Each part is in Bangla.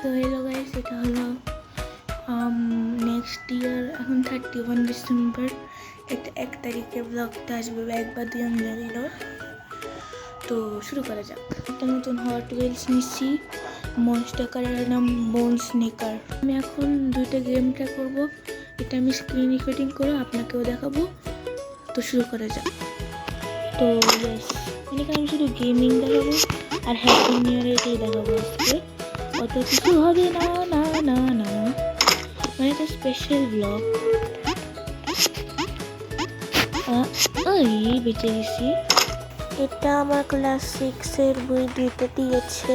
তো হ্যালো গাইস, এটা হলো নেক্সট ইয়ার, এখন 31 ডিসেম্বর, এটা 1 তারিখে ব্লগটা আসবে, 1 বা 2 আমি জানি না। তো শুরু করা যাক। একটা নতুন হট হুইলস নিচ্ছি, মনস্টার কারের নাম বোন স্নেকার। আমি এখন 2টা গেম ট্রাই করবো, এটা আমি স্ক্রিন রেকর্ডিং করে আপনাকেও দেখাবো। তো শুরু করা যাক। তো ইয়েস, এখানে আমি শুধু গেমিং দেখাবো আর হ্যাপি নিউ ইয়ার এটাই দেখাবো আজকে। অত কিছু হবে না না না না, মানে একটা স্পেশাল ব্লগ। এই বেঁচে গেছি। এটা আমার ক্লাস 6-এর বই 2টা দিয়েছে,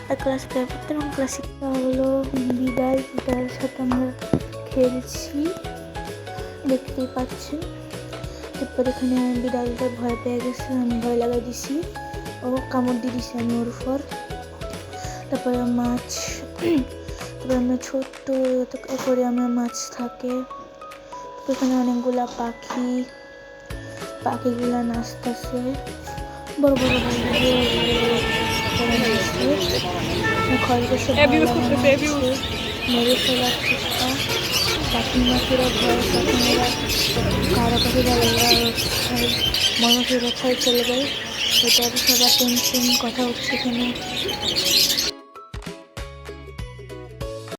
আর ক্লাস 5 এবং ক্লাস 6 হলো বিদায়। বিদায়ের সাথে আমরা খেলছি, দেখতেই পাচ্ছেন। তারপর এখানে বিড়ালটা ভয় পেয়ে গেছে, আমি ভয় লাগাই দিছি, ও কামড় দিয়ে দিছি আমি ওর উপর। তারপরে মাছ, তারপরে আমরা ছোট্ট করে আমার মাছ থাকে। এখানে অনেকগুলা পাখিগুলা নাচতেছে, বড় বড় খরগোশের মেরে ফেলার চেষ্টা। পাখিরা ভয়, পাখিরা কারো কাছে বলে মানুষের কোথায় চলে যায়, এটা সবার টেনশন কথা হচ্ছে এখানে।